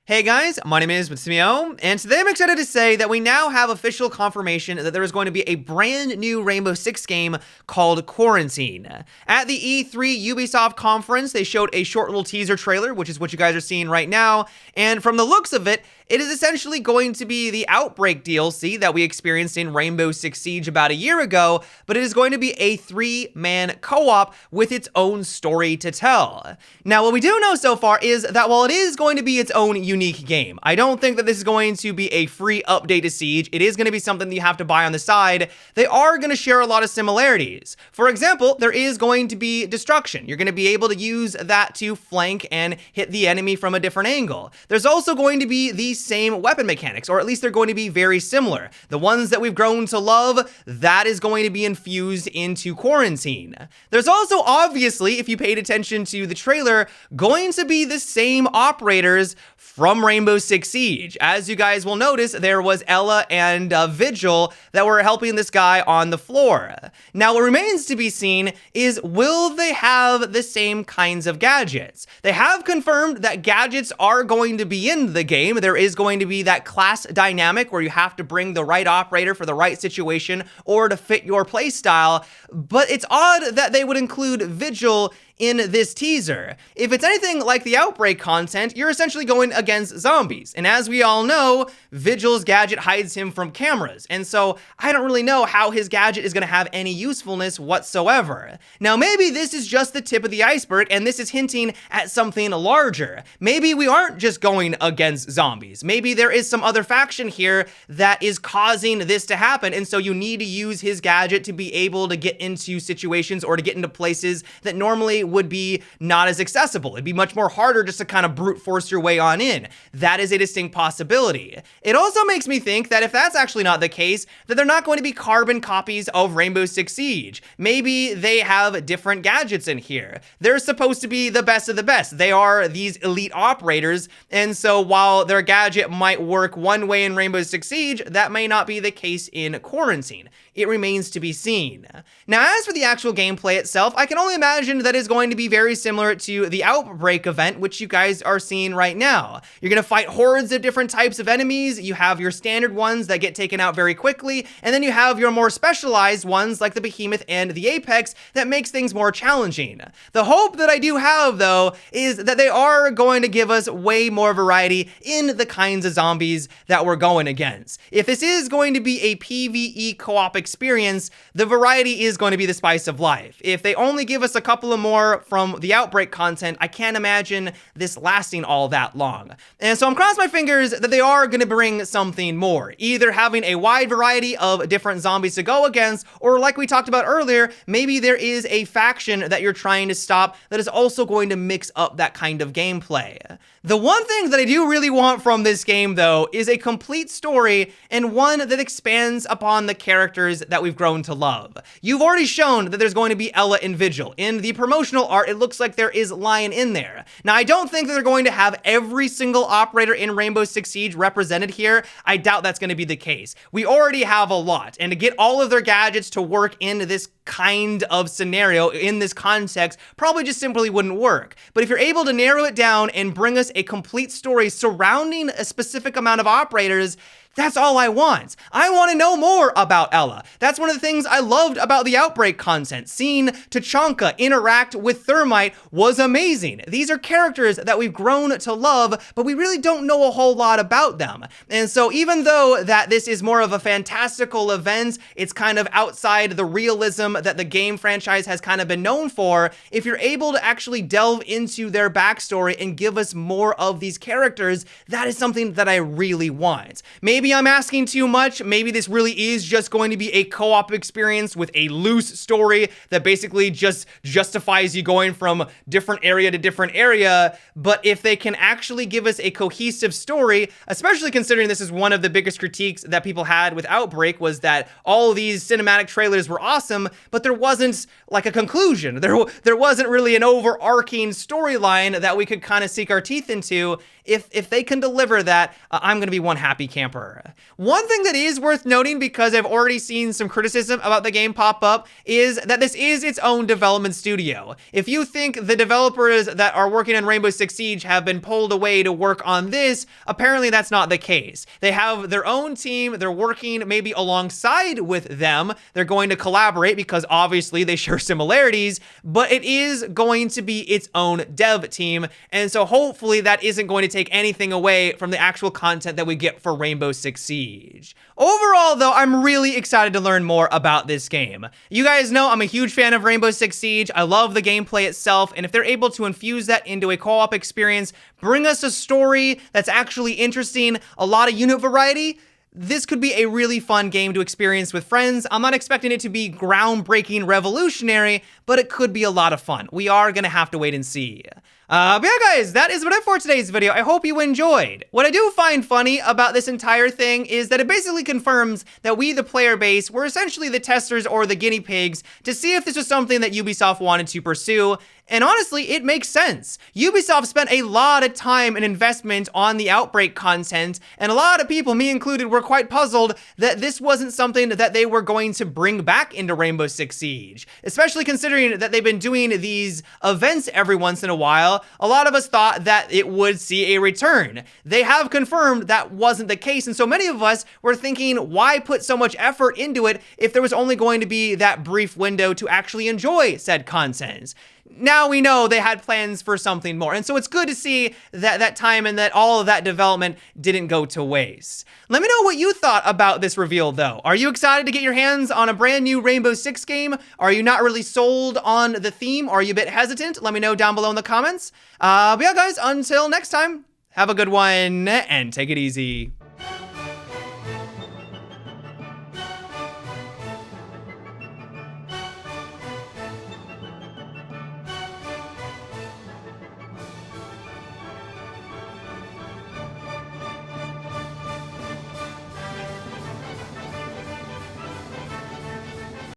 Hey guys, my name is Matsumo, and today I'm excited to say that we now have official confirmation that there is going to be a brand new Rainbow Six game called Quarantine. At the E3 Ubisoft conference, they showed a short little teaser trailer, which is what you guys are seeing right now, and from the looks of it, it is essentially going to be the Outbreak DLC that we experienced in Rainbow Six Siege about a year ago, but it is going to be a 3-man co-op with its own story to tell. Now, what we do know so far is that while it is going to be its own unique game, I don't think that this is going to be a free update to Siege. It is going to be something that you have to buy on the side. They are going to share a lot of similarities. For example, there is going to be destruction. You're going to be able to use that to flank and hit the enemy from a different angle. There's also going to be the same weapon mechanics, or at least they're going to be very similar. The ones that we've grown to love, that is going to be infused into Quarantine. There's also, obviously, if you paid attention to the trailer, going to be the same operators from Rainbow Six Siege. As you guys will notice, there was Ella and Vigil that were helping this guy on the floor. Now, what remains to be seen is, will they have the same kinds of gadgets? They have confirmed that gadgets are going to be in the game. There is going to be that class dynamic where you have to bring the right operator for the right situation or to fit your playstyle, but it's odd that they would include Vigil in this teaser. If it's anything like the Outbreak content, you're essentially going against zombies. And as we all know, Vigil's gadget hides him from cameras. And so I don't really know how his gadget is gonna have any usefulness whatsoever. Now, maybe this is just the tip of the iceberg and this is hinting at something larger. Maybe we aren't just going against zombies. Maybe there is some other faction here that is causing this to happen. And so you need to use his gadget to be able to get into situations or to get into places that normally would be not as accessible. It'd be much more harder just to kind of brute force your way on in. That is a distinct possibility. It also makes me think that if that's actually not the case, that they're not going to be carbon copies of Rainbow Six Siege. Maybe they have different gadgets in here. They're supposed to be the best of the best. They are these elite operators, and so while their gadget might work one way in Rainbow Six Siege, that may not be the case in Quarantine. It remains to be seen. Now, as for the actual gameplay itself, I can only imagine that it's going to be very similar to the Outbreak event, which you guys are seeing right now. You're going to fight hordes of different types of enemies. You have your standard ones that get taken out very quickly, and then you have your more specialized ones like the Behemoth and the Apex that makes things more challenging. The hope that I do have, though, is that they are going to give us way more variety in the kinds of zombies that we're going against. If this is going to be a PvE co-op experience, the variety is going to be the spice of life. If they only give us a couple of more from the Outbreak content, I can't imagine this lasting all that long. And so I'm crossing my fingers that they are going to bring something more, either having a wide variety of different zombies to go against, or like we talked about earlier, maybe there is a faction that you're trying to stop that is also going to mix up that kind of gameplay. The one thing that I do really want from this game, though, is a complete story and one that expands upon the characters that we've grown to love. You've already shown that there's going to be Ella and Vigil. In the promotional art, it looks like there is Lion in there. Now, I don't think that they're going to have every single operator in Rainbow Six Siege represented here. I doubt that's going to be the case. We already have a lot, and to get all of their gadgets to work in this kind of scenario, in this context, probably just simply wouldn't work. But if you're able to narrow it down and bring us a complete story surrounding a specific amount of operators, that's all I want. I want to know more about Ella. That's one of the things I loved about the Outbreak content. Seeing Tachanka interact with Thermite was amazing. These are characters that we've grown to love, but we really don't know a whole lot about them. And so even though that this is more of a fantastical event, it's kind of outside the realism that the game franchise has kind of been known for, if you're able to actually delve into their backstory and give us more of these characters, that is something that I really want. Maybe I'm asking too much. Maybe this really is just going to be a co-op experience with a loose story that basically just justifies you going from different area to different area. But if they can actually give us a cohesive story, especially considering this is one of the biggest critiques that people had with Outbreak, was that all of these cinematic trailers were awesome, but there wasn't like a conclusion. There wasn't really an overarching storyline that we could kind of sink our teeth into. If they can deliver that, I'm going to be one happy camper. more. One thing that is worth noting, because I've already seen some criticism about the game pop up, is that this is its own development studio. If you think the developers that are working on Rainbow Six Siege have been pulled away to work on this, apparently that's not the case. They have their own team, they're working maybe alongside with them, they're going to collaborate because obviously they share similarities, but it is going to be its own dev team, and so hopefully that isn't going to take anything away from the actual content that we get for Rainbow Six Siege. Overall though, I'm really excited to learn more about this game. You guys know I'm a huge fan of Rainbow Six Siege. I love the gameplay itself, and if they're able to infuse that into a co-op experience, bring us a story that's actually interesting, a lot of unit variety, this could be a really fun game to experience with friends. I'm not expecting it to be groundbreaking, revolutionary, but it could be a lot of fun. We are gonna have to wait and see. But yeah, guys, that is what it for today's video. I hope you enjoyed. What I do find funny about this entire thing is that it basically confirms that we, the player base, were essentially the testers or the guinea pigs to see if this was something that Ubisoft wanted to pursue. And honestly, it makes sense. Ubisoft spent a lot of time and investment on the Outbreak content, and a lot of people, me included, were quite puzzled that this wasn't something that they were going to bring back into Rainbow Six Siege. Especially considering that they've been doing these events every once in a while, a lot of us thought that it would see a return. They have confirmed that wasn't the case, and so many of us were thinking, why put so much effort into it if there was only going to be that brief window to actually enjoy said content? Now we know they had plans for something more, and so it's good to see that time and that all of that development didn't go to waste. Let me know what you thought about this reveal, though. Are you excited to get your hands on a brand new Rainbow Six game? Are you not really sold on the theme? Are you a bit hesitant? Let me know down below in the comments. But yeah, guys, until next time, have a good one and take it easy.